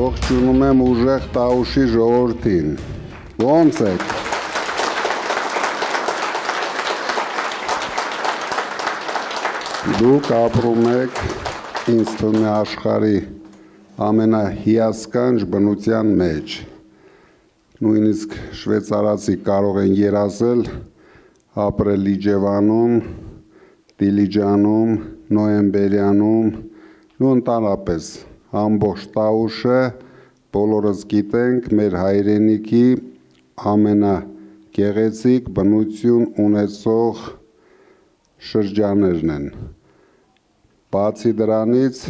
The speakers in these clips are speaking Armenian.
Ողջունում եմ ուժեղ Տաուշի ժողովրդին։ Ո՞նց եք։ Դուք ապրում եք ինձ թվում է աշխարհի ամենահիասքանչ բնության մեջ։ Նույնիսկ շվեյցարացի կարող են երազել ապրել Իջևանում, Դիլիջանում, Նոյեմբերյանում ու ընդհանրապես ամբողջ Տաուշը բոլորս գիտենք մեր հայրենիքի ամենագեղեցիկ բնություն ունեցող շրջաններն են։ Բացի դրանից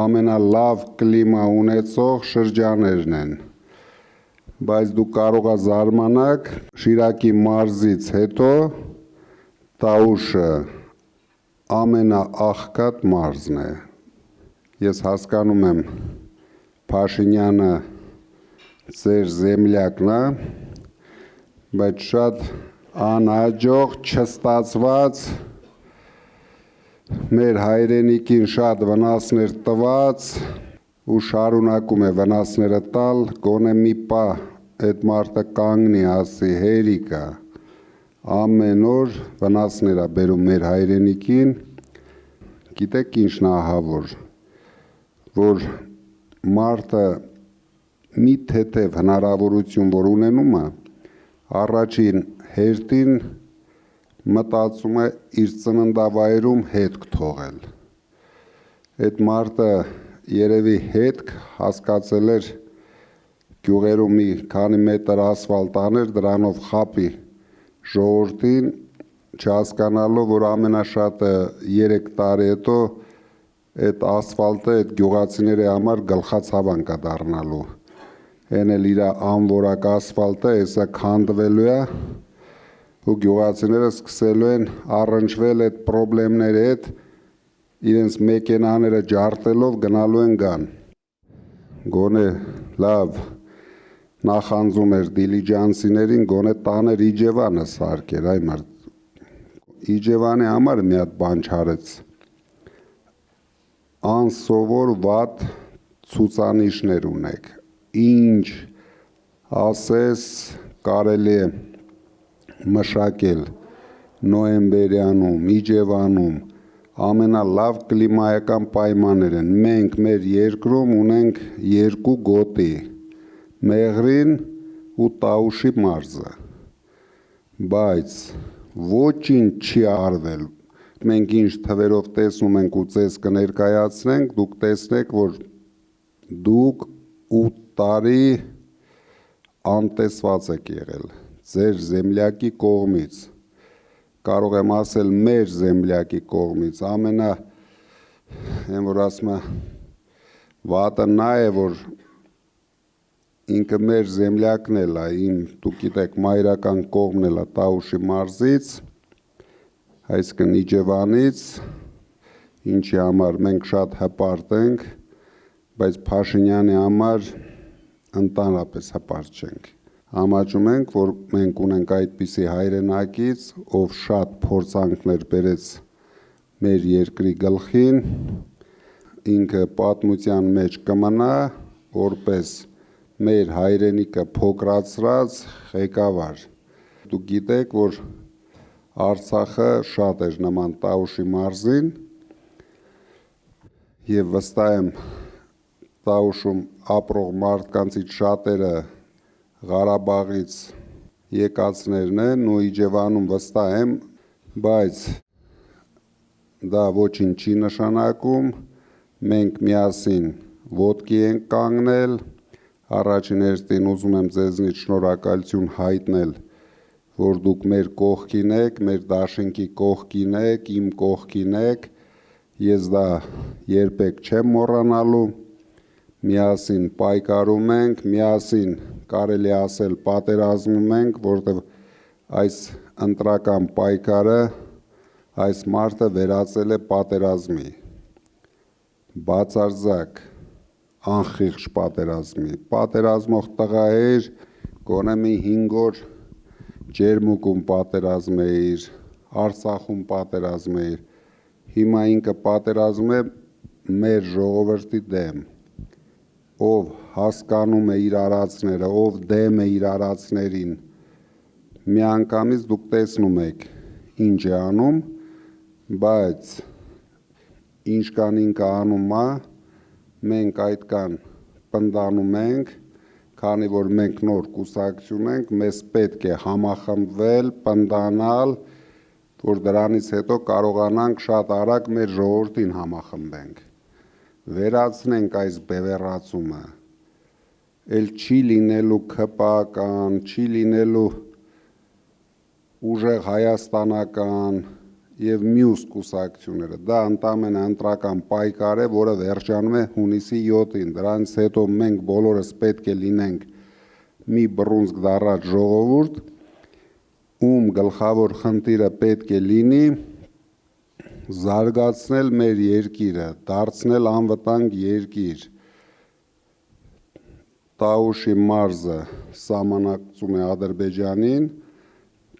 ամենալավ կլիմա ունեցող շրջաններն են։ Բայց դուք կարող եք զարմանալ, Շիրակի մարզից հետո Տաուշը ամենաաղքատ մարզն է։ Ես հասկանում եմ Փաշինյանը ձեր զեմլյակն է, բայց շատ անհաջող, չստացված, մեր հայրենիքին շատ վնասներ տված ու շարունակում է վնասները տալ, գոնե մի պահ այդ մարդը կանգնի, ասի հերիկա, ամեն օր վնասներ է բերում մեր հայրենիքին, գիտեք ինչն է ահավոր, որ մարդը մի թեթև հնարավորություն, որ ունենում է, առաջին հերթին մտածում է իր ծննդավայրում հետք թողել։ Այդ մարդը երևի հետք հասկացել էր գյուղերում մի քանի մետր ասֆալտ աներ, դրանով խապի ժողովրդին, չհասկանալով, որ ամենաշատը 3 տարի հետո այդ ասֆալտը այդ գյուղացիների համար գլխացավանք է դառնալու։ Էն էլ իր անորակ ասֆալտը հեսա քանդվելու է ու գյուղացիները սկսելու են առնչվել այդ խնդիրների հետ, իրենց մեքենաները ջարդելով գնալու են գան։ Գոնե լավ նախանձում էր դիլիջանցիներին, գոնե տաներ Իջևանը սարքեր, այ մարդ։ Իջևանի համար մի հատ բան չարեց։ Անսովոր վատ ցուցանիշներ ունեք, ինչ ասես կարելի է մշակել Նոյեմբերյանում, Իջևանում, ամենալավ կլիմայական պայմաններ են, մենք մեր երկրում ունենք 2 գոտի, Մեղրին ու Տաուշի մարզը, բայց ոչինչ չի արվել, մենք ինչ թվերով տեսնում ենք ու ձեզ կներկայացնենք, դուք տեսնեք, որ դուք 8 տարի անտեսված եք եղել, ձեր զեմլյակի կողմից, կարող եմ ասել մեր զեմլյակի կողմից, են որ ասում է, վատը նա է, որ ինքը մեր զեմլյակն էլ է, դուք գիտեք մայրական կողմն էլ է Տաուշի մարզից, այսինքն Իջևանից, ինչի համար մենք շատ հպարտ ենք, բայց Փաշինյանի համար ընդհանրապես հպարտ չենք։ Ամաչում ենք, որ մենք ունենք այդպիսի հայրենակից, ով շատ փորձանքներ բերեց մեր երկրի գլխին, ինքը պատմության մեջ կմնա, որպես մեր հայրենիքը փոքրացրած ղեկավար։ Դուք գիտեք, որ Արցախը շատ էր նման Տաուշի մարզին և վստահ եմ Տաուշում ապրող մարդկանցից շատերը Ղարաբաղից եկածներն են ու Իջևանում վստահ եմ, բայց դա ոչինչ չի նշանակում, մենք միասին ոտքի ենք կանգնել, առաջին հերթին ուզում եմ ձեզնից շնորհակալություն հայտնել, որ դուք մեր կողքին եք, մեր դաշինքի կողքին եք, իմ կողքին եք, ես դա երբեք չեմ մոռանալու, միասին պայքարում ենք, միասին կարելի ասել պատերազմում ենք, որտեղ այս ընտրական պայքարը այս մարդը վերածել է պատերազմի, բացարձակ անխիղճ պատերազմի, պատերազմող տղա էր, գոնե մի 5 օր Ջերմուկում պատերազմ էր, Արցախում պատերազմ էր, հիմա ինքը պատերազմ է մեր ժողովրդի դեմ, ով հասկանում է իր արածները, ով դեմ է իր արածներին, միանգամից դուք տեսնում եք ինչ է անում, բայց ինչ կան ինքը անում է, մենք այդ կան պնդանում ենք, քանի որ մենք նոր կուսակցություն ենք, մեզ պետք է համախմբվել, պնդանալ, որ դրանից հետո կարողանանք շատ արագ մեր ժողովրդին համախմբենք, վերացնենք այս բևեռացումը, էլ չի լինելու ՔՊԱ-կան, չի լինելու ուժեղ հայաստանական և մյուս կուսակցությունները, դա ընդամենը ընտրական պայքար է, որը վերջանում է հունիսի 7-ին, դրանից հետո մենք բոլորս պետք է լինենք մի բռունցք դառած ժողովուրդ, ում գլխավոր խնդիրը պետք է լինի զարգացնել մեր երկիրը, դարձնել անվտանգ երկիր։ Տաուշի մարզը սահմանակցում է Ադրբեջանին,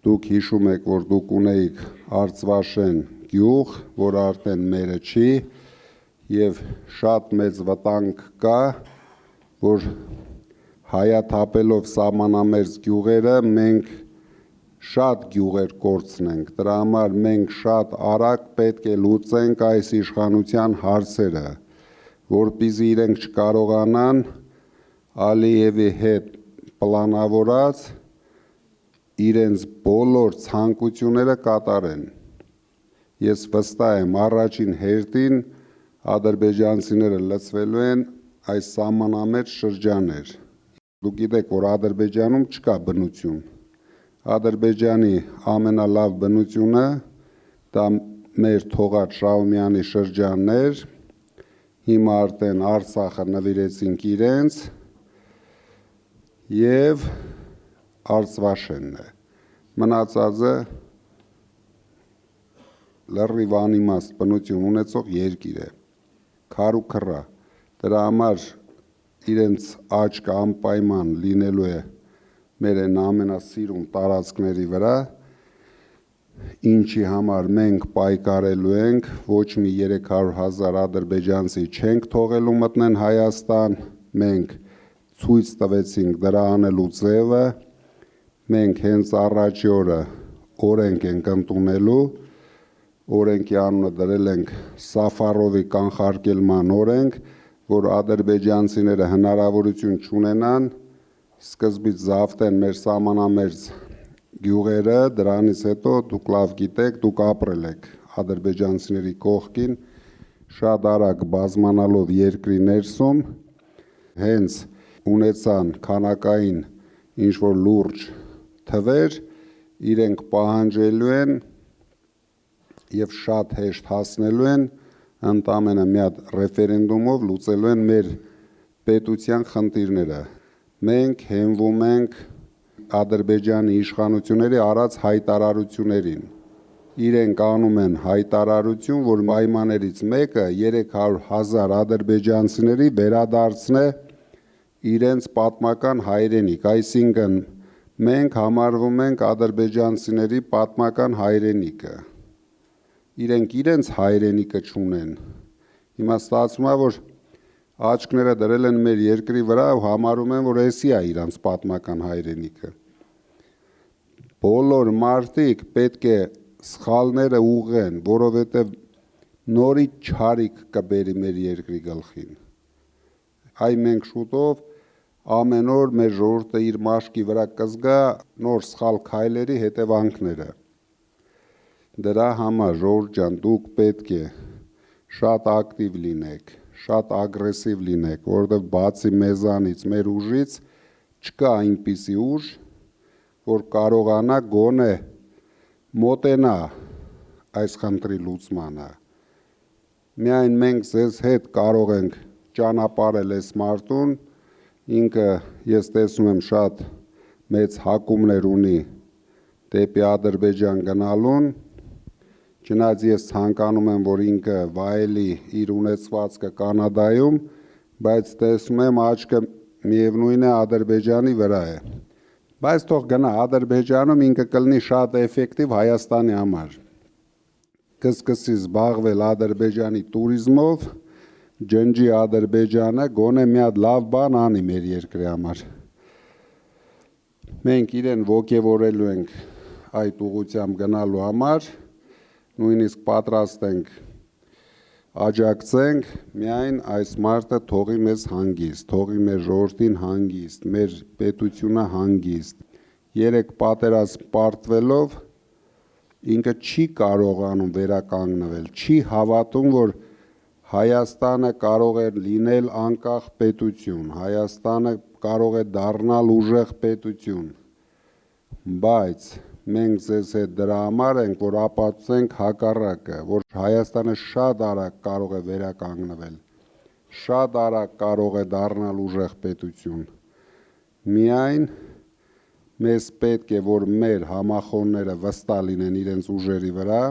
դուք հիշում եք, որ դուք ունեիք Արցվաշեն գյուղ, որ արդեն մերը չի, և շատ մեծ վտանգ կա, որ հայաթափելով սահմանամերձ գյուղերը մենք շատ գյուղեր կորցնենք, դրա համար մենք շատ արագ պետք է լուծենք այս իշխանության հարցերը, որպեսզի իրենք չկարողանան Ալիևի հետ պլանավորած իրենց բոլոր ցանկությունները կատարեն։ Ես վստահ եմ առաջին հերթին ադրբեջանցիները լցվելու են այս սահմանամերձ շրջաններ։ Դուք գիտեք, որ Ադրբեջանում չկա բնություն։ Ադրբեջանի ամենալավ բնությունը դա մեր թողած Շահումյանի շրջանն էր, հիմա արդեն Արցախը նվիրեցինք իրենց և Արցվաշենն է, մնացածը լրիվ անիմաստ բնություն ունեցող երկիր է, քար ու քռա, դրա համար իրենց աչքը անպայման լինելու է մեր են ամենասիրուն տարածքների վրա, ինչի համար մենք պայքարելու ենք, ոչ մի 300,000 ադրբեջանցի չենք թողելու մտնեն Հայաստան, մենք ցույց տվեցինք դրա անելու ձևը, մենք հենց առաջի օրը օրենք ենք ընդունելու, օրենքի անունը դրել ենք Սաֆարովի կանխարգելման օրենք, որ ադրբեջանցիները հնարավորություն չունենան սկզբից զավթեն մեր սահմանամերձ գյուղերը, դրանից հետո դուք լավ գիտեք, դուք ապրել եք ադրբեջանցիների կողքին, շատ արագ բազմանալով երկրի ներսում, հենց ունեցան քանակային ինչ-որ լուրջ թվեր, իրենք պահանջելու են և շատ հեշտ հասնելու են, ընդամենը մի հատ ռեֆերենդումով լուծելու են մեր պետության խնդիրները։ Մենք հենվում ենք Ադրբեջանի իշխանությունների արած հայտարարություններին։ Իրենք անում են հայտարարություն, որ պայմաններից մեկը 300,000 ադրբեջանցիների վերադարձն է իրենց պատմական հայրենիք, այսինքն մենք համարվում ենք ադրբեջանցիների պատմական հայրենիքը։ Իրենք իրենց հայրենիքը չունեն։ Հիմա ստացվում է, որ աչքները դրել են մեր երկրի վրա ու համարում են, որ էսի է իրանց պատմական հայրենիքը։ Բոլոր մարդիկ պետք է սխալները ուղղեն, որովհետև նորից չարիք կբերի մեր երկրի գլխին։ Այ մենք շուտով ամեն օր մեր ժողովուրդը իր մաշկի վրա կզգա նոր սխալ քայլերի հետևանքները։ Դրա համար ժողովուրդ ջան, դուք պետք է շատ ակտիվ լինեք, շատ ագրեսիվ լինեք, որովհետև բացի մեզանից, մեր ուժից չկա այնպիսի ուժ, որ կարողանա գոնե մոտենա այս խնդրի լուծմանը։ Միայն մենք ձեզ հետ կարող ենք ճանապարհել այս մարդուն, ինքը ես տեսնում եմ շատ մեծ հակումներ ունի դեպի Ադրբեջան գնալուն, չնայած ես ցանկանում եմ, որ ինքը վայելի իր ունեցվածքը Կանադայում, բայց տեսնում եմ աչքը միևնույն է Ադրբեջանի վրա է։ Բայց թող գնա Ադրբեջանում ինքը կլինի շատ էֆեկտիվ Հայաստանի համար։ Կսկսի զբաղվել Ադրբեջանի տուրիզմով, ջնջի Ադրբեջանը, գոնե մի հատ լավ բան անի մեր երկրի համար։ Մենք իրեն ոգևորելու ենք այդ ուղղությամբ գնալու համար, նույնիսկ պատրաստ ենք աջակցենք, միայն այս մարդը թողի մեզ հանգիստ, թողի մեր ժողովրդին հանգիստ, մեր պետությունը հանգիստ։ 3 պատերազմ պարտվելով ինքը չի կարողանում վերականգնվել, չի հավատում, որ Հայաստանը կարող է լինել անկախ պետություն, Հայաստանը կարող է դառնալ ուժեղ պետություն, բայց մենք ձեզ հետ դրա համար ենք, որ ապացուցենք հակառակը, որ Հայաստանը շատ արագ կարող է վերականգնվել, շատ արագ կարող է դառնալ ուժեղ պետություն։ Միայն մեզ պետք է, որ մեր համախոհները վստահ լինեն իրենց ուժերի վրա,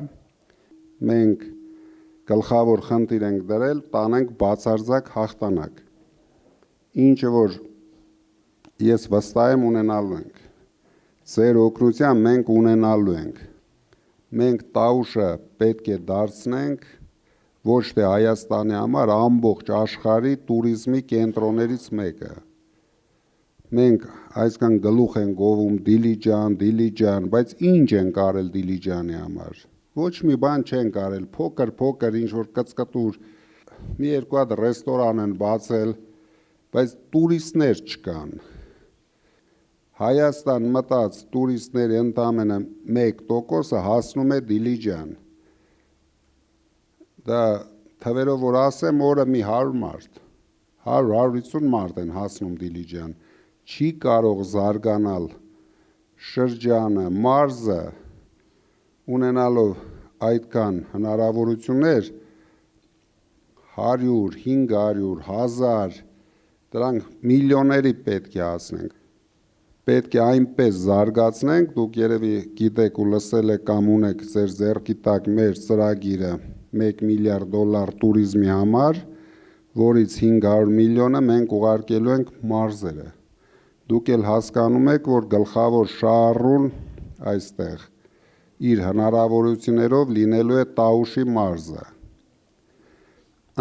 մենք գլխավոր խնդիր ենք դրել, տանենք բացարձակ հաղթանակ, ինչը որ ես վստահ եմ ունենալու ենք, ձեր օգնությամբ մենք ունենալու ենք, մենք Տաուշը պետք է դարձնենք ոչ թե Հայաստանի համար ամբողջ աշխարհի տուրիզմի կենտրոններից մեկը, մենք այսքան գլուխ են գովում Դիլիջան, բայց ինչ ենք արել Դիլիջանի համար, ոչ մի բան չենք արել, փոքր ինչ-որ կծկտուր, մի երկու հատ ռեստորան են բացել, բայց տուրիստներ չկան։ Հայաստան մտած տուրիստների ընդամենը 1% հասնում է Դիլիջան։ Դա թվերով որ ասեմ, օրը մի 100 մարդ, 100-150 մարդ են հասնում Դիլիջան, չի կարող զարգանալ շրջանը, մարզը, ունենալով այդքան հնարավորություններ 100, 500, 1000, դրանք միլիոնների պետք է հասնենք, պետք է այնպես զարգացնենք, դուք երևի գիտեք ու լսել եք կամ ունեք ձեր ձեռքի տակ մեր ծրագիրը $1 միլիարդ տուրիզմի համար, որից 500 միլիոնը մենք ուղարկելու ենք մարզերը, դուք էլ հասկանում եք, որ գլխավոր շահառուն այստեղ իր հնարավորություններով լինելու է Տաուշի մարզը։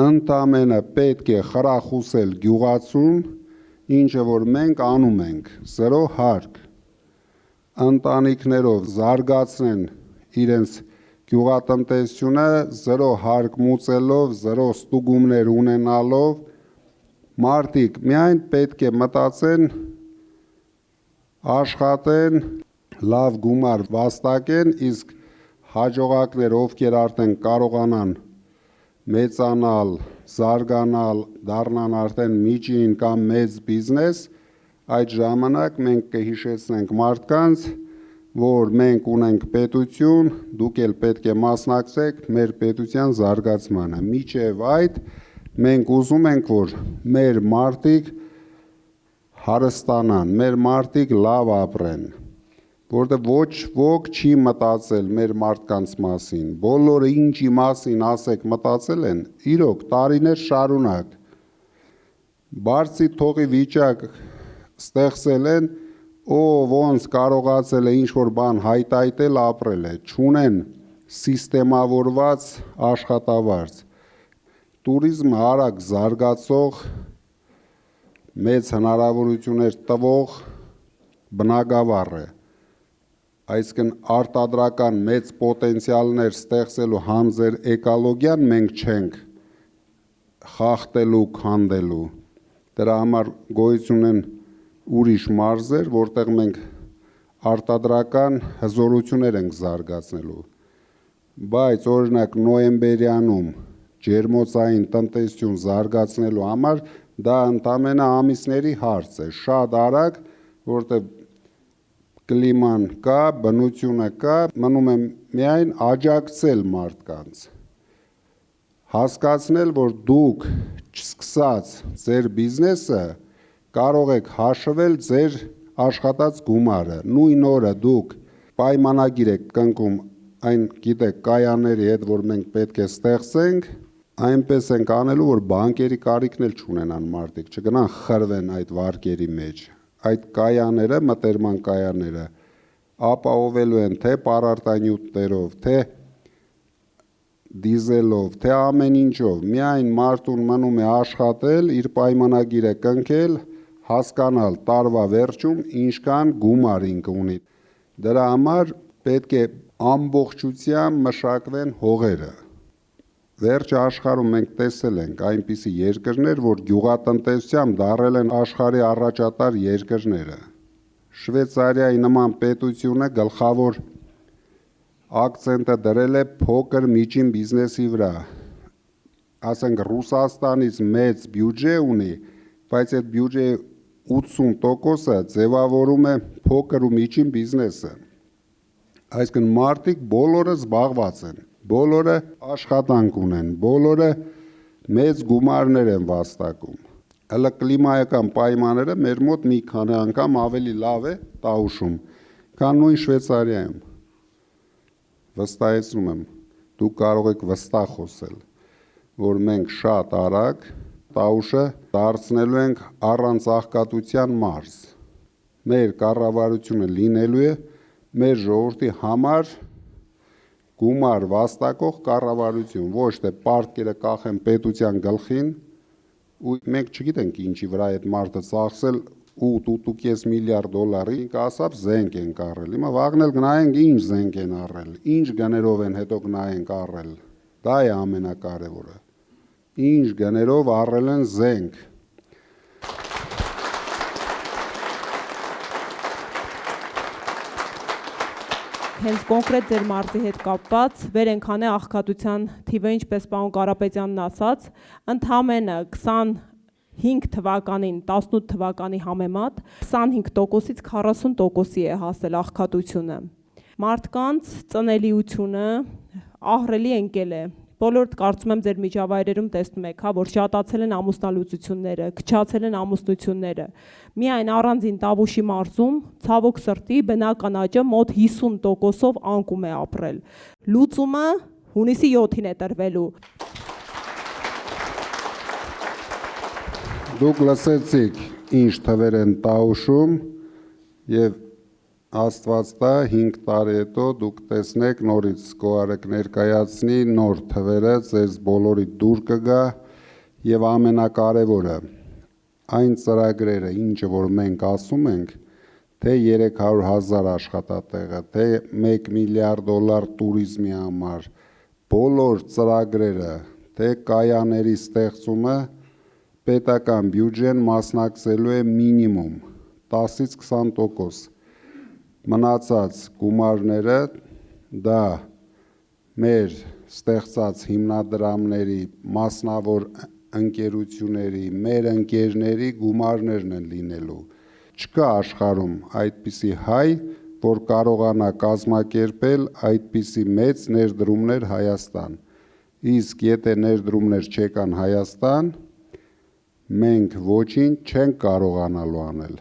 Ընդամենը պետք է խրախուսել գյուղացուն, ինչը որ մենք անում ենք, 0 հարկ, ընտանիքներով զարգացնեն իրենց գյուղատնտեսությունը, 0 հարկ մուծելով, 0 ստուգումներ ունենալով, մարդիկ միայն պետք է մտածեն, աշխատեն, լավ գումար վաստակեն, իսկ հաջողակներ, ովքեր արդեն կարողանան մեծանալ, զարգանալ, դառնան արդեն միջին կամ մեծ բիզնես, այդ ժամանակ մենք կհիշեցնենք մարդկանց, որ մենք ունենք պետություն, դուք էլ պետք է մասնակցեք մեր պետության զարգացմանը։ Մինչև այդ մենք ուզում ենք, որ մեր մարդիկ հարստանան, մեր մարդիկ լավ ապրեն, որտեղ ոչ ոք չի մտածել մեր մարդկանց մասին, բոլորը ինչի մասին ասեք մտածել են, իրոք տարիներ շարունակ, բարձի թողի վիճակ ստեղծել են, ոնց կարողացել է ինչ-որ բան հայտայտել ապրել է, չունեն սիստեմավորված աշխատավարձ, տուրիզմը արագ զարգացող, մեծ հնարավորություններ տվող բնագավառ է, այսինքն արտադրական մեծ պոտենցիալներ ստեղծելու համ ձեր էկոլոգիան մենք չենք խախտելու, քանդելու, դրա համար գոյություն են ուրիշ մարզեր, որտեղ մենք արտադրական հզորություններ ենք զարգացնելու, բայց օրինակ նոյեմբերյանում ջերմոցային տնտեսություն զարգացնելու համար դա ընդամենը ամիսների հարց է, շատ արագ, որտեղ կլիման կա, բնությունը կա, մնում է միայն աջակցել մարդկանց, հասկացնել, որ դուք չսկսած ձեր բիզնեսը կարող եք հաշվել ձեր աշխատած գումարը, նույն օրը դուք պայմանագիր եք կնքում այն գիտեք կայանների հետ, որ մենք պետք է ստեղծենք, այնպես ենք անելու, որ բանկերի կարիքն էլ չունենան մարդիկ, չգնան խրվեն այդ վարկերի մեջ, այդ կայաները, մտերման կայանները ապահովելու են թե պարարտանյութերով, թե դիզելով, թե ամեն ինչով, միայն մարդուն մնում է աշխատել, իր պայմանագիրը կնքել, հասկանալ տարվա վերջում ինչքան գումար ինքը ունի։ Դրա համար պետք է ամբողջությամբ մշակվեն հողերը։ Վերջ աշխարհում մենք տեսել ենք այնպիսի երկրներ, որ գյուղատնտեսությամբ դարել են աշխարհի առաջատար երկրները։ Շվեյցարիայի նման պետությունը գլխավոր ակցենտը դրել է փոքր միջին բիզնեսի վրա։ Ասենք Ռուսաստանից մեծ բյուջե ունի, բայց այդ բյուջեի 80%-ը ձևավորում է փոքր ու միջին բիզնեսը։ Այսինքն մարդիկ բոլորը զբաղված են, բոլորը աշխատանք ունեն, բոլորը մեծ գումարներ են վաստակում։ Հələ կլիմայական պայմանները մեր մոտ մի քանի անգամ ավելի լավ է Տաուշում, քան նույն Շվեյցարիայում։ Վստահեցնում եմ, դուք կարող եք վստահ խոսել, որ մենք շատ արագ Տաուշը դարձնելու ենք առանց աղքատության մարզ։ Մեր կառավարությունը լինելու է մեր ժողովրդի համար գումար վաստակող կառավարություն, ոչ թե պարտքերը կախեն պետության գլխին, ու մենք չգիտենք ինչի վրա այդ մարդը ծախսել 8.5 միլիարդ դոլարի, ինքը ասավ զենք են առել։ Հիմա վաղն էլ գնայենք ինչ զենք են առել, ինչ գներով են հետո գնայենք առել։ Դա է ամենակարևորը։ Ինչ գներով առել են զենք։ Հենց կոնկրետ ձեր մարզի հետ կապված վեր ենք հանե աղքատության թիվը, ինչպես պարոն Կարապետյանն ասաց, ընդամենը 25 թվականին, 18 թվականի համեմատ 25%-ից 40%-ի է հասել աղքատությունը։ Մարդկանց ծնելիությունը ահռելի ընկել է։ Բոլորդ կարծում եմ ձեր միջավայրերում տեսնում եք, որ շատացել են ամուսնալուծությունները, քչացել են ամուսնությունները։ Միայն առանձին Տավուշի մարզում ցավոք սրտի բնական աճը մոտ 50%-ով անկում է ապրել։ Լուծումը հունիսի 7-ին է տրվելու։ Դուք լսեցիք ինչ թվեր են Տաուշում եւ Աստված տա 5 տարի հետո դուք տեսնեք նորից կոարեք ներկայացնի նոր թվերը, ձեզ բոլորի դուր կգա եւ ամենակարևորը այն ծրագրերը, ինչը որ մենք ասում ենք, թե 300,000 աշխատատեղը, թե 1 միլիարդ դոլար տուրիզմի համար, բոլոր ծրագրերը, թե կայանների ստեղծումը պետական բյուջեն մասնակցելու է մինիմում 10-ից 20%։ Մնացած գումարները դա մեր ստեղծած հիմնադրամների, մասնավոր ընկերությունների, մեր ընկերների գումարներն են լինելու։ Չկա աշխարհում այդպիսի հայ, որ կարողանա կազմակերպել այդպիսի մեծ ներդրումներ Հայաստան։ Իսկ եթե ներդրումներ չեկան Հայաստան, մենք ոչինչ չենք կարողանալու անել։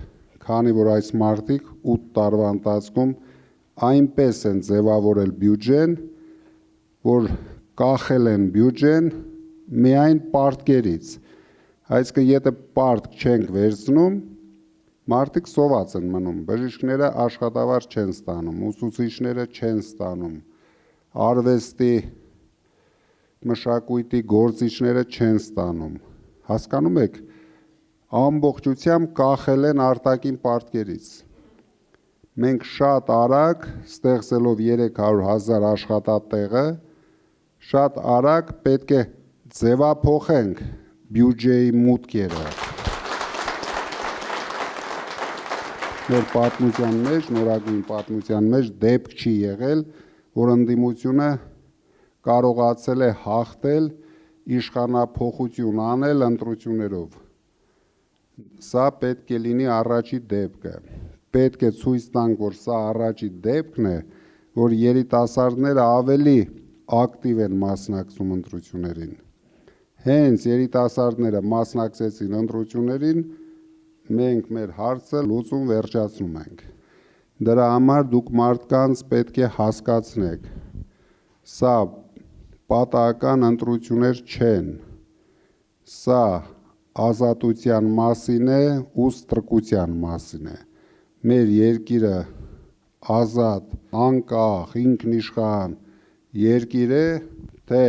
Քանի որ այս մարդիկ 8 տարվա ընթացքում այնպես են ձևավորել բյուջեն, որ կախել են բյուջեն միայն պարտքերից։ Այսինքն եթե պարտք չենք վերցնում, մարդիկ սոված են մնում, բժիշկները աշխատավարձ չեն ստանում, ուսուցիչները չեն ստանում, արվեստի, մշակույթի գործիչները չեն ստանում։ Հասկանում եք, ամբողջությամբ կախել են արտաքին պարտքերից։ Մենք շատ արագ ստեղծելով 300,000 աշխատատեղը, շատ արագ պետք է ձևափոխենք բյուջեի մուտքերը։ Մեր պատմության մեջ, նորագույն պատմության մեջ դեպք չի եղել, որ ընդդիմությունը կարողացել է հաղթել, իշխանափոխություն անել ընտրություններով։ Սա պետք է լինի առաջի դեպքը։ Պետք է ցույց տանք, որ սա առաջի դեպքն է, որ երիտասարդները ավելի ակտիվ են մասնակցում ընտրություններին։ Հենց երիտասարդները մասնակցեցին ընտրություններին, մենք մեր հարցը լուծում վերջացնում ենք։ Դրա համար դուք մարդկանց պետք է հասկացնեք։ Սա պատահական ընտրություններ չեն։ Սա ազատության մասին է ու ստրկության մասին է։ Մեր երկիրը ազատ, անկախ, ինքնիշխան երկիր է, թե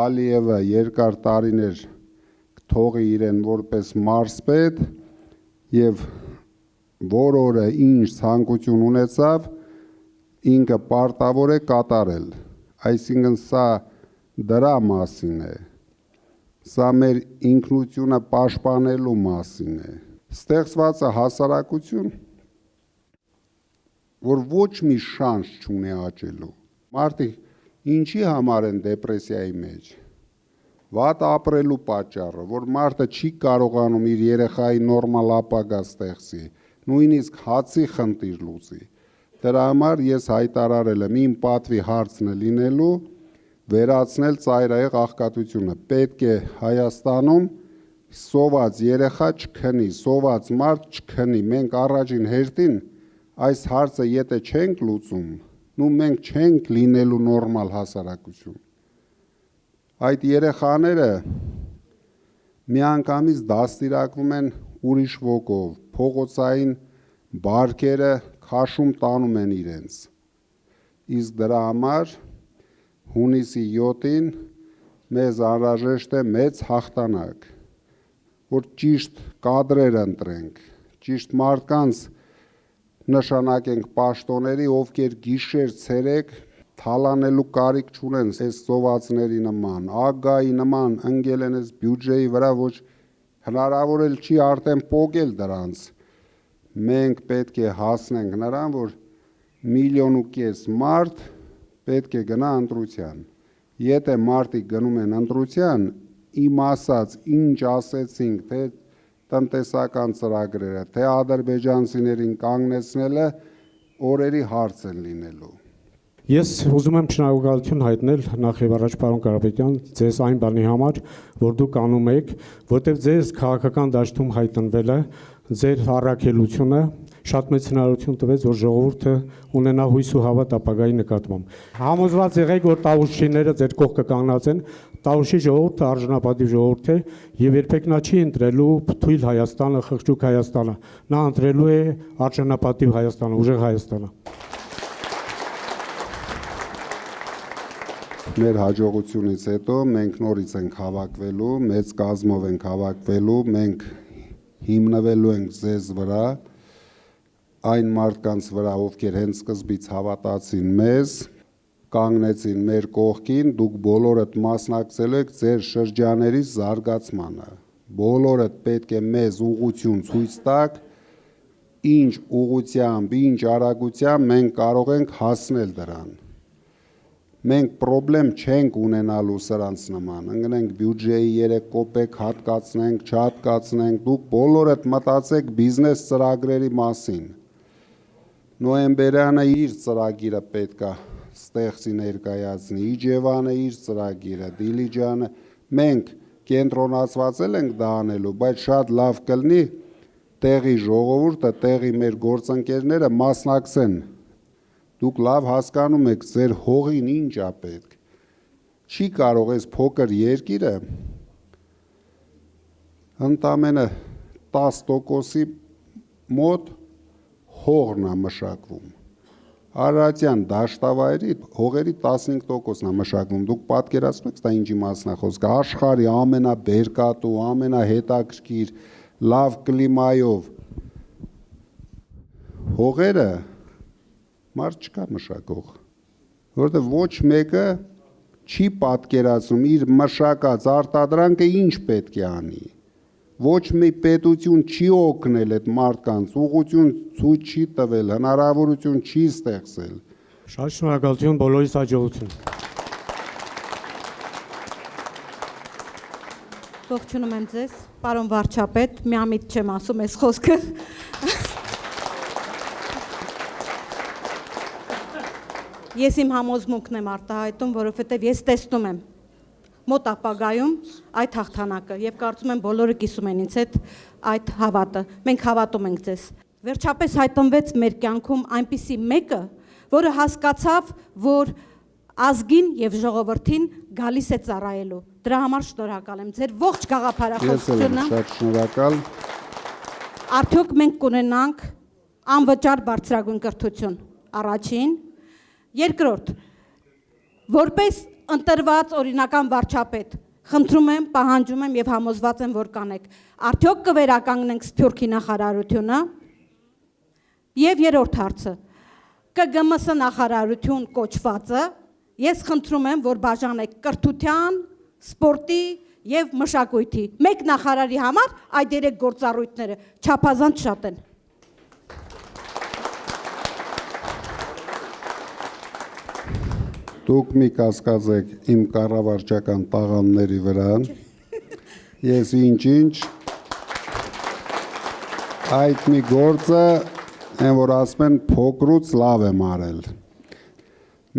Ալիևը երկար տարիներ թողի իրեն որպես մարզպետ եւ որ օրը ինչ ցանկություն ունեցավ ինքը պարտավոր է կատարել, այսինքն սա դրա մասին է, սա մեր ինքնությունը պաշտպանելու մասին է, ստեղծված է հասարակություն, որ ոչ մի շանս չունի աճելու, մարդիկ ինչի համար են դեպրեսիայի մեջ, վատ ապրելու պատճառը, որ մարդը չի կարողանում իր երեխայի նորմալ ապագա ստեղծի, նույնիսկ հացի խնդիր լուծի, դրա համար ես հայտարարել եմ իմ պատվի հարցն է լինելու վերացնել ծայրահեղ աղքատությունը, պետք է Հայաստանում սոված երեխա չքնի, սոված մարդ չքնի, մենք առաջին հերթին այս հարցը եթե չենք լուծում, նու մենք չենք լինելու նորմալ հասարակություն, այդ երեխաները միանգամից դաստիարակվում են ուրիշ ոգով, փողոցային բարկերը քաշում տանում են իրենց, իսկ դրա համար հունիսի 7-ին մեզ անհրաժեշտ է մեծ հաղթանակ, որ ճիշտ կադրեր ընտրենք, ճիշտ մարդկանց նշանակենք պաշտոնների, ովքեր գիշեր ցերեկ թալանելու կարիք չունեն այս սովածների նման, ԱԳԱ-ի նման ընկել են այս բյուջեի վրա, ոչ հնարավոր էլ չի արդեն պոկել դրանց, մենք պետք է հասնենք նրան, որ 1,5 միլիոն մարդ պետք է գնա ընտրության, եթե մարդիկ գնում են ընտրության, իմ ասած ինչ ասեցինք, թե տնտեսական ծրագրերը, թե ադրբեջանցիներին կանգնեցնելը օրերի հարց են լինելու։ Ես ուզում եմ շնորհակալություն հայտնել նախ եւ առաջ պարոն Կարապետյան, ձեզ այն բանի համար, որ դուք անում եք, որտեղ ձեզ քաղաքական դաշտում հայտնվելը, ձեր առաքելությունը շատ մեծ հնարավորություն տվեց, որ ժողովուրդը ունենա հույս ու հավատ ապագայի նկատմամբ։ Համոզված եղեք, որ տավուշիները ձեր կողքը կանգնած են, Տավուշի ժողովուրդը արժանապատիվ ժողովուրդ է եւ երբեք նա չի ընտրելու թույլ Հայաստանը, խղճուկ Հայաստանը, նա ընտրելու է արժանապատիվ Հայաստանը, ուժեղ Հայաստանը։ Մեր հաջողությունից հետո մենք նորից ենք հավաքվելու, մեծ կազմով ենք հավաքվելու, մենք հիմնվելու ենք ձեզ վրա, այն մարդկանց վրա, ովքեր հենց սկզբից հավատացին մեզ, կանգնեցին մեր կողքին, դուք բոլորդ մասնակցելու եք ձեր շրջաների զարգացմանը, բոլորդ պետք է մեզ ուղղություն ցույց տաք, ինչ ուղղությամբ, ինչ արագությամբ մենք կարող ենք հասնել դրան։ Մենք պրոբլեմ չենք ունենալու սրանց նման, ընկնենք բյուջեի 3 կոպեկ հատկացնենք, չհատկացնենք, դուք բոլորդ մտածեք բիզնես ծրագրերի մասին։ Նոյեմբերյանը իր ծրագիրը պետք է ստեղծի ներկայացնի, Իջևանը իր ծրագիրը, Դիլիջանը, մենք կենտրոնացված ենք դա անելու, բայց շատ լավ կլինի տեղի ժողովուրդը, տեղի մեր գործընկերները մասնակցեն։ Դուք լավ հասկանում եք, ձեր հողին ինչ է պետք։ Չի կարող այս փոքր երկիրը ընդամենը 10%-ի մոտ հողն է մշակվում։ Արարատյան դաշտավայրի հողերի 15%-ն է մշակվում, դուք պատկերացնում եք, դա ինչի մասն է խոսքը, աշխարհի ամենաբերկատու, ամենահետաքրքիր, լավ կլիմայով հողերը մարդ չկա մշակող, որովհետև ոչ մեկը չի պատկերացնում իր մշակած արտադրանքը ինչ պետք է անի, ոչ մի պետություն չի օգնել այդ մարդկանց, ուղղություն ցույց չի տվել, հնարավորություն չի ստեղծել։ Շատ շնորհակալություն, բոլորիս հաջողություն։ Ողջունում եմ ձեզ, պարոն վարչապետ, միամիտ չեմ ասում այս խոսքը։ Ես իմ համոզմունքն եմ արտահայտում, որովհետև ես տեսնում եմ մոտ ապագայում այդ հաղթանակը եւ կարծում եմ բոլորը կիսում են ինձ հետ այդ հավատը։ Մենք հավատում ենք ձեզ։ Վերջապես հայտնվեց մեր կյանքում այնպիսի մեկը, որը հասկացավ, որ ազգին եւ ժողովրդին գալիս է ծառայելու։ Դրա համար շնորհակալ եմ ձեր ողջ գաղափարախոսությունը։ Շատ շնորհակալ։ Արդյոք մենք կունենանք անվճար բարձրագույն կրթություն։ Առաջին, երկրորդ, որպես ընտրված օրինական վարչապետ։ Խնդրում եմ, պահանջում եմ եւ համոզված եմ, որ կանեք։ Արդյոք կվերականգնենք Սփյուռքի նախարարությունը։ Եվ երրորդ հարցը։ ԿԳՄՍ նախարարություն կոչվածը ես խնդրում եմ, որ բաժանեք կրթության, սպորտի եւ մշակույթի։ Մեկ նախարարի համար այդ երեք գործառույթները չափազանց շատ են։ Դուք մի կասկածեք իմ կառավարչական տաղանդների վրա։ Ես ինչ այդ մի գործը են որ ասում են փոքրուց լավ եմ արել։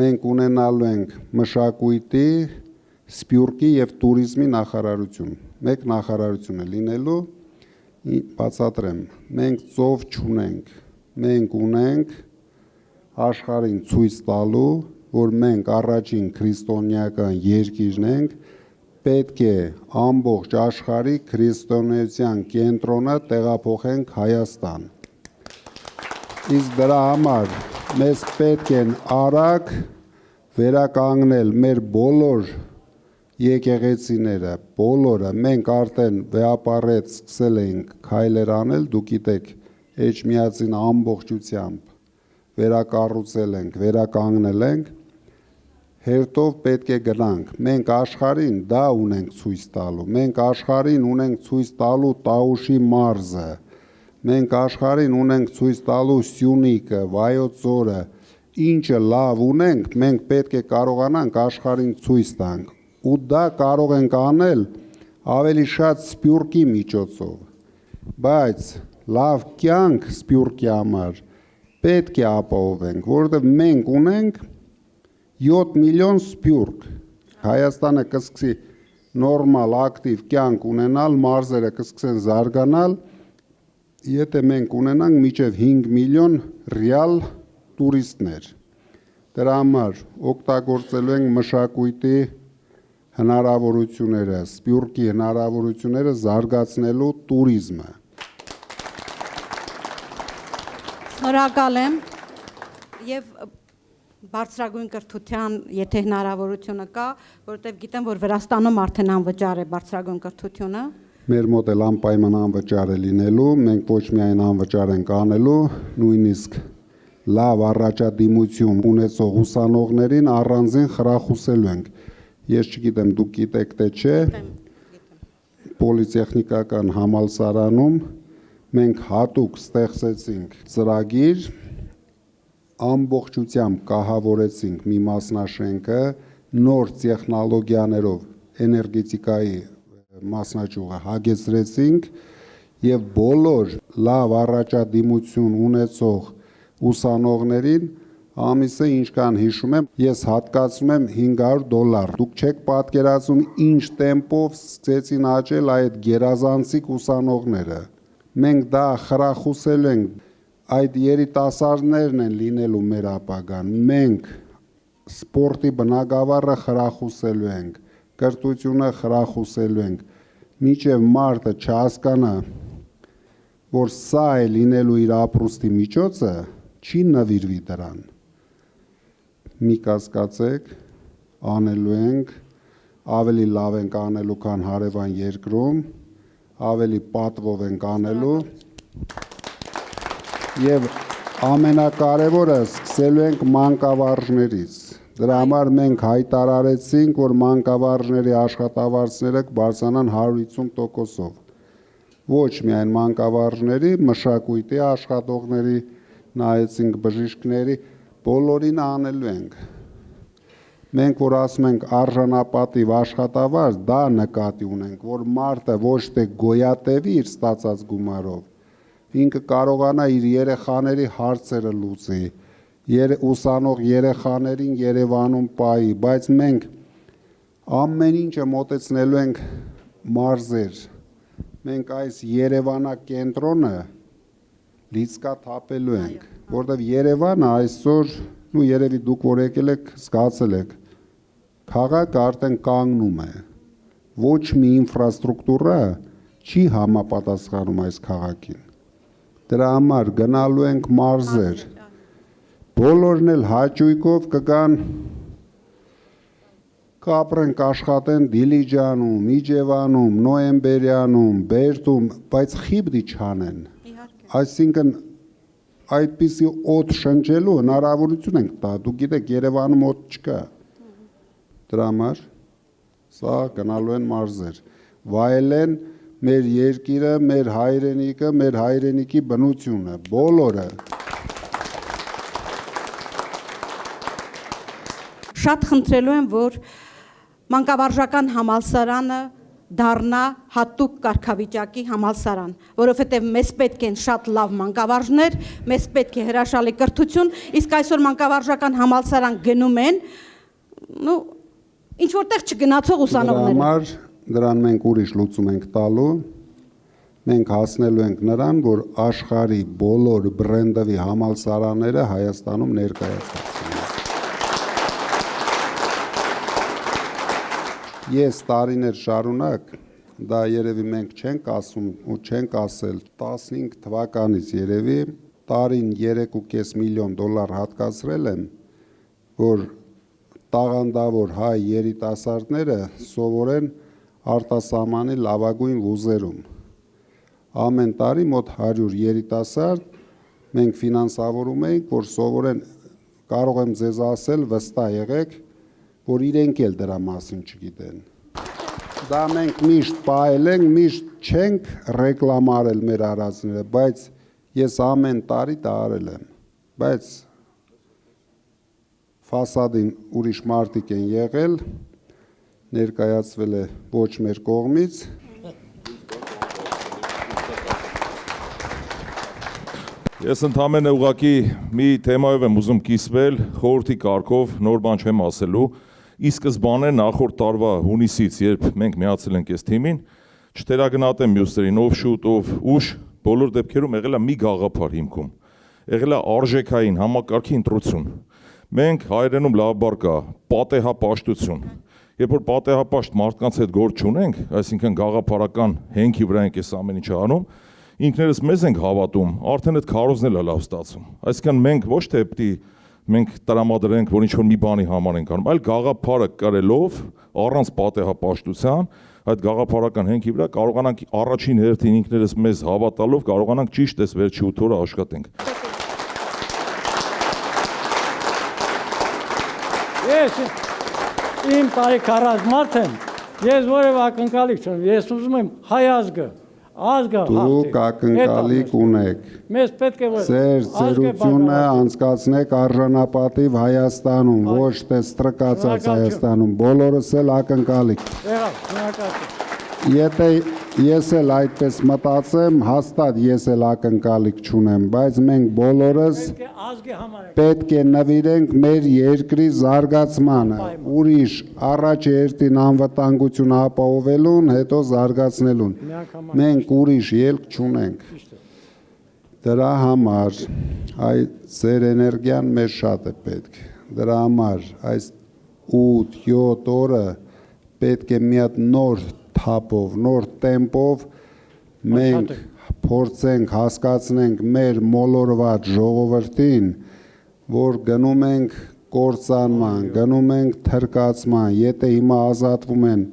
Մենք ունենալու ենք մշակույթի, սփյուռքի եւ туриզմի նախարարություն։ Մեկ նախարարություն է լինելու, բացատրեմ։ Մենք ծով չունենք։ Մենք ունենք աշխարհին ցույց տալու որ մենք առաջին քրիստոնեական երկիրն ենք, պետք է ամբողջ աշխարհի քրիստոնեության կենտրոնը տեղափոխենք Հայաստան։ Իսկ դրա համար մեզ պետք են արագ վերականգնել մեր բոլոր եկեղեցիները, բոլորը մենք արդեն վեապարեց սկսել ենք քայլեր անել, դուք գիտեք, Էջմիածին ամբողջությամբ վերակառուցել ենք, վերականգնել ենք, հերթով պետք է գնանք, մենք աշխարհին դա ունենք ցույց տալու, մենք աշխարհին ունենք ցույց տալու Տաուշի մարզը, մենք աշխարհին ունենք ցույց տալու Սյունիքը, Վայոց ձորը, ինչը լավ ունենք, մենք պետք է կարողանանք աշխարհին ցույց տանք, ու դա կարող ենք անել ավելի շատ Սփյուռքի միջոցով, բայց լավ կյանք Սփյուռքի համար պետք է ապահովենք, որովհետև մենք ունենք 7 միլիոն սփյուռք, Հայաստանը կսկսի նորմալ, ակտիվ կյանք ունենալ, մարզերը կսկսեն զարգանալ, եթե մենք ունենանք մինչև 5 միլիոն ռեալ տուրիստներ, դրա համար օգտագործելու ենք մշակույթի հնարավորությունները, սփյուռքի հնարավորությունները զարգացնելու տուրիզմը։ Շնորհակալ եմ եւ բարձրագույն կրթության, եթե հնարավորությունը կա, որովհետև գիտեմ, որ Վրաստանում արդեն անվճար է բարձրագույն կրթությունը։ Մեր մոտ էլ անպայման անվճար է լինելու, մենք ոչ միայն անվճար ենք անելու, նույնիսկ լավ առաջադիմություն ունեցող ուսանողներին առանձին խրախուսելու ենք։ Ես չգիտեմ, դուք գիտեք թե չէ, պոլիտեխնիկական համալսարանում մենք հատուկ ստեղծեցինք ծրագիր, ամբողջությամբ կահավորեցինք մի մասնաշենքը նոր տեխնոլոգիաներով էներգետիկայի մասնաճյուղը հագեցրեցինք եւ բոլոր լավ առաջադիմություն ունեցող ուսանողներին ամիսը ինչքան հիշում եմ ես հատկացնում եմ $500 դուք չեք պատկերացնում ինչ տեմպով սկսեցին աճել այդ գերազանցիկ ուսանողները մենք դա խրախուսել ենք այդ երիտասարդներն են լինելու մեր ապագան, մենք սպորտի բնագավառը խրախուսելու ենք, կրթությունը խրախուսելու ենք, մինչև մարդը չհասկանա, որ սա է լինելու իր ապրուստի միջոցը, չի նվիրվի դրան։ Մի կասկածեք, անելու ենք, ավելի լավ ենք անելու, քան հարևան երկրում, ավելի պատվով ենք անելու, եւ ամենակարևորը սկսելու ենք մանկավարժներից։ Դրա համար մենք հայտարարեցինք, որ մանկավարժների աշխատավարձերը կբարձրանան 150%-ով։ Ոչ միայն մանկավարժների, մշակույթի աշխատողների, նայեցինք բժիշկների, բոլորին անելու ենք։ Մենք որ ասում ենք արժանապատիվ աշխատավարձ, դա նկատի ունենք, որ մարդը ոչ թե գոյատևի իր ստացած գումարով, ինքը կարողանա իր երեխաների հարցերը լուծի, ուսանող երեխաներին Երևանում պահի, բայց մենք ամեն ինչը մոտեցնելու ենք մարզեր, մենք այս Երևանակենտրոնը լիցկա թափելու ենք, որտեղ Երևանը այսօր, ու երևի դուք որ եկել եք, զգացել եք, քաղաքը արդեն կանգնում է, ոչ մի ինֆրաստրուկտուրա չի համապատասխանում այս քաղաքին։ Դրա համար գնալու ենք մարզեր, բոլորն էլ հաճույքով կգան կապրենք աշխատեն Դիլիջանում, Իջևանում, Նոյեմբերյանում, Բերդում, բայց խիբդի չանեն։ Այսինքն այդպիսի օդ շնչելու հնարավորություն ենք տա, դուք գիտեք Երևանում օդ չկա։ Դրա համար սա գնալու են մարզեր, վայելեն մեր երկիրը, մեր հայրենիքը, մեր հայրենիքի բնությունը, բոլորը։ Շատ խնդրելու եմ, որ մանկավարժական համալսարանը դառնա հատուկ կարգավիճակի համալսարան, որովհետև մեզ պետք են շատ լավ մանկավարժներ, մեզ պետք է հրաշալի կրթություն, իսկ այսօր մանկավարժական համալսարան գնում են, ինչ որտեղ չգնացող ուսանողները։ Դրան մենք ուրիշ լուծում ենք տալու, մենք հասնելու ենք նրան, որ աշխարհի բոլոր բրենդովի համալսարանները Հայաստանում ներկայացվեն։ Ես տարիներ շարունակ, դա երևի մենք չենք ասում ու չենք ասել 15 թվականից երևի տարին 3.5 միլիոն դոլար հատկացրել եմ, որ տաղանդավոր հայ երիտասարդները սովորեն արտասահմանի լավագույն վուզերում։ Ամեն տարի մոտ 100 երիտասարդ մենք ֆինանսավորում ենք, որ սովորեն, կարող եմ ձեզ ասել, վստահ եղեք, որ իրենք էլ դրա մասին չգիտեն։ Դա մենք միշտ պահել ենք, միշտ չենք ռեկլամարել մեր արածները, բայց ես ամեն տարի դա արել եմ, բայց ֆասադին ուրիշ մարդիկ են եղել, ներկայացվել է ոչ մեր կողմից։ Ես ընդհանրապես ուղղակի մի թեմայով եմ ուզում կիսվել, խորհրդի կարգով նոր բան չեմ ասելու։ Ի սկզբանե նախորդ տարվա հունիսից, երբ մենք միացել ենք այս թիմին, չթերագնահատեմ մյուսներին, ով շուտ, ով ուշ, բոլոր դեպքերում եղել է մի գաղափար հիմքում։ Եղել է արժեքային համակարգի ընտրություն։ Մենք հայերենում լավ բառ կա, պատեհապաշտություն։ Երբ որ պատեհապաշտ մարդկանց հետ գործ չունենք, այսինքն գաղափարական հենքի վրա ենք այս ամեն ինչը անում, ինքներս մեզ ենք հավատում, արդեն այդ քարոզն էլ է լավ ստացվում։ Այսինքն մենք ոչ թե պետք է մենք տրամադրենք, որ ինչ-որ մի բանի համար ենք անում, այլ գաղափարը կրելով, առանց պատեհապաշտության, այդ գաղափարական հենքի վրա կարողանանք առաջին հերթին ինքներս մեզ հավատալով կարողանանք ճիշտ այս վերջի 8 օրը աշխատենք։ Ես իմ տարիքարած մարդ եմ, ես որևէ ակնկալիք չունեմ, ես ուզում եմ հայ ազգը Դուք ակնկալիք ունեք, ձեր ծերությունը անցկացնեք արժանապատիվ Հայաստանում, ոչ թե ստրկացած Հայաստանում, բոլորս էլ ակնկալիք։ Եթե ես էլ այդպես մտածեմ, հաստատ ես էլ ակնկալիք չունեմ, բայց մենք բոլորս պետք է նվիրենք մեր երկրի զարգացմանը, ուրիշ առաջ երթին անվտանգություն ապահովելուն, հետո զարգացնելուն։ Մենք ուրիշ ելք չունենք։ Դրա համար ձեր էներգիան մեզ շատ է պետք։ Դրա համար այս 8-7 օրը պետք է մի հատ նոր թափով, նոր տեմպով մենք փորձենք հասկացնենք մեր մոլորված ժողովրդին, որ գնում ենք կործանման, գնում ենք թրկացման, եթե հիմա ազատվում են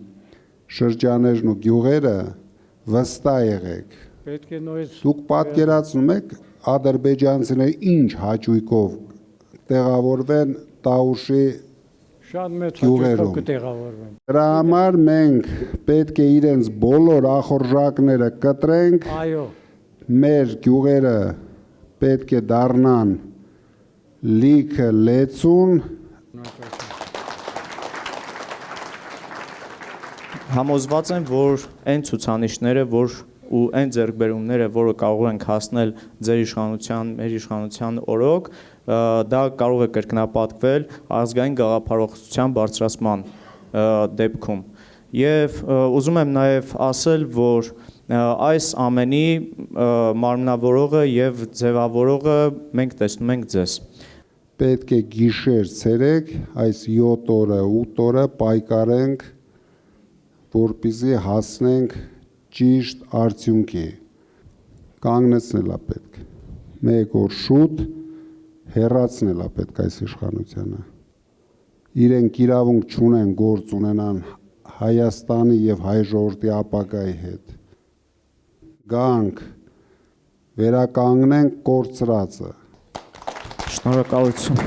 շրջաներն ու գյուղերը, վստահ եղեք։ Դուք պատկերացնում եք ադրբեջանցիները ինչ հաճույքով տեղավորվեն Տաուշի շատ մեծ հաճույքով կտեղավորվեն։ Դրա համար մենք պետք է իրենց բոլոր ախորժակները կտրենք, մեր գյուղերը պետք է դառնան լիքը լեցուն։ Համոզված եմ, որ այն ցուցանիշները, ու այն ձեռքբերումները, որը կարող ենք հասնել ձեր իշխանության, մեր իշխանության օրոք, դա կարող է կրկնապատկվել ազգային գաղափարախոսության բարձրացման դեպքում։ Եվ ուզում եմ նաև ասել, որ այս ամենի մարմնավորողը եւ ձևավորողը մենք տեսնում ենք ձեզ։ Պետք է գիշեր ցերեկ այս 7 օրը, 8 օրը պայքարենք, որպեսզի հասնենք ճիշտ արդյունքի։ Կանգնեցնել է պետք։ Մեկ օր շուտ հեռացնել է պետք այս իշխանությանը։ իրենք իրավունք չունեն գործ ունենան Հայաստանի եւ հայ ժողովրդի ապագայի հետ։ Գանք վերականգնենք կորցրածը։ Շնորհակալություն։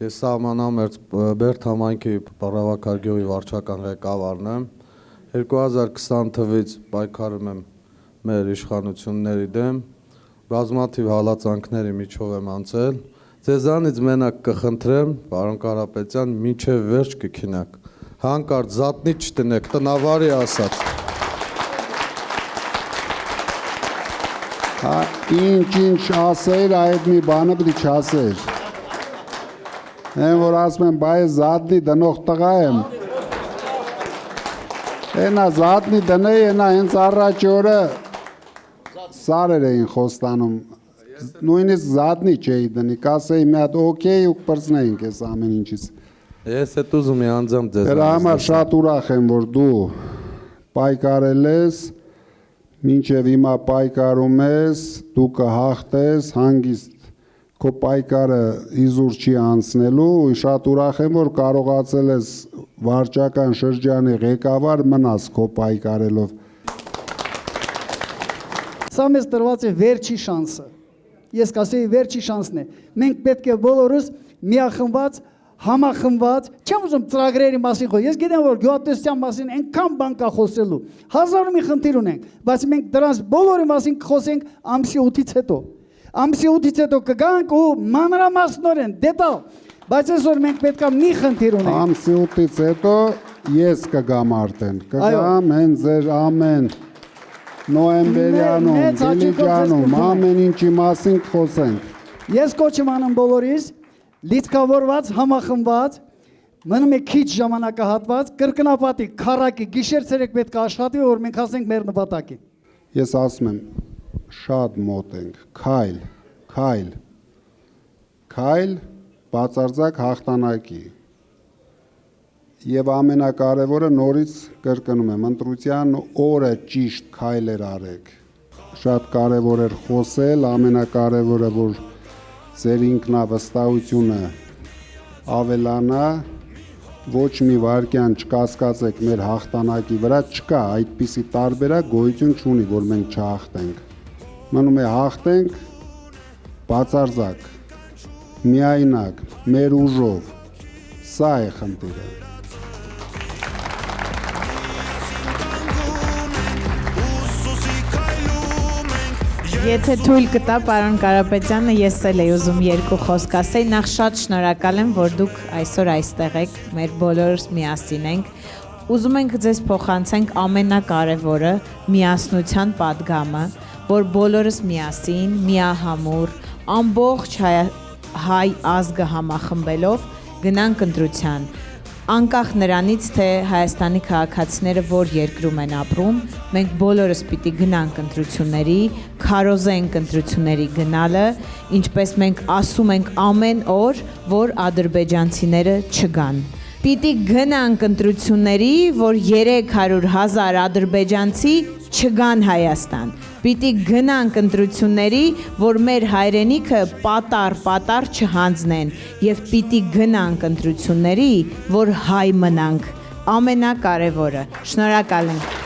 Ես սահմանամերձ Բերդ համայնքի Պարավակարգյուղի վարչական ղեկավարն եմ։ 2020 թվականից պայքարում եմ մեր իշխանությունների դեմ, բազմաթիվ հալածանքների միջով եմ անցել։ Ձեզանից մենակ կխնդրեմ, պարոն Կարապետյան, մինչև վերջ կքինեք։ Հանկարծ զատնի չտնեք, տնավարի ասած։ Ինչ ասեր, այդ մի բանը պիտի չասեր։ Են որ ասում եմ, բայց զատնի դնող տղա եմ։ Ենա զատնի դնեի, ենա հենց առաջ օրը սարեր էին խոստանում, նույնիսկ զատնի չէի դնի, կասեի մի հատ օքեյ ու կպրծնեինք ես ամեն ինչից։ Ես էդ ուզում եմ անձամ ձեզ։ Դրա համար շատ ուրախ եմ, որ դու պայքարել ես, մինչև հիմա պայքարում ես, դու կհաղթես, հանգիստ քո պայքարը իզուր չի անցնելու, շատ ուրախ եմ, որ կարողացել ես վարչական շրջանի ղեկավար մնաս քո պայքարելով։ Սա մեզ տրված է վերջի շանսը։ Ես կասեի վերջի շանսն է։ Մենք պետք է բոլորս միախմբված, համախմբված, չեմ ուզում ծրագրերի մասին խոսել։ Ես գիտեմ, որ գյուղատնտեսության մասին այնքան բան կա խոսելու։ Հազար մի խնդիր ունենք, բայց մենք դրանց բոլորի մասին կխոսենք ամսի 8-ից հետո։ Ամսի 8-ից հետո կգանք ու մանրամասնորեն դետալ, բայց այսօր մենք պետք է մի խնդիր ունենք։ Ամսի 8-ից հետո ես կգամ արդեն, կգամ հենց ձեր ամեն նոյեմբերյանում, դիլիջանում, ամեն ինչի մասին կխոսենք։ Ես կոչ եմ անում բոլորիս, լիցքավորված, համախմբված, մնում է քիչ ժամանակահատված, կրկնապատի, քառակի, գիշեր-ցերեկ պետք է աշխատի, որ մենք հասնենք մեր նպատակին։ Ես ասում եմ, շատ մոտ ենք, քայլ, բացարձակ հաղթանակի։ Եվ ամենակարևորը նորից կրկնում եմ, ընտրության օրը ճիշտ քայլեր արեք։ Շատ կարևոր էր խոսել, ամենակարևորը, որ ձեր ինքնավստահությունը ավելանա, ոչ մի վարքյան չկասկածեք մեր հաղթանակի վրա, չկա այդպիսի տարբերակ գոյություն չունի, որ մենք չհաղթենք։ Մնում է հաղթենք բացարձակ, միայնակ, մեր ուժով, սա է խնդիրը։ Եթե թույլ կտա, պարոն Կարապետյանը, ես էլ էի ուզում երկու խոսք ասեի, նախ շատ շնորհակալ եմ, որ դուք այսօր այստեղ եք, մեր բոլորս միասին ենք։ Ուզում ենք ձեզ փոխանցենք ամենակարևորը՝ միասնության պատգամը, որ բոլորս միասին, միահամուռ, ամբողջ հայ ազգը համախմբելով գնանք ընտրության։ Անկախ նրանից, թե Հայաստանի քաղաքացիները որ երկրում են ապրում, մենք բոլորս պիտի գնանք ընտրությունների, քարոզենք ընտրությունների գնալը, ինչպես մենք ասում ենք ամեն օր, որ ադրբեջանցիները չգան։ Պիտի գնանք ընտրությունների, որ 300,000 ադրբեջանցի չգան Հայաստան։ Պիտի գնանք ընտրությունների, որ մեր հայրենիքը պատառ չհանձնեն եւ պիտի գնանք ընտրությունների, որ հայ մնանք։ Ամենակարևորը։ Շնորհակալ ենք։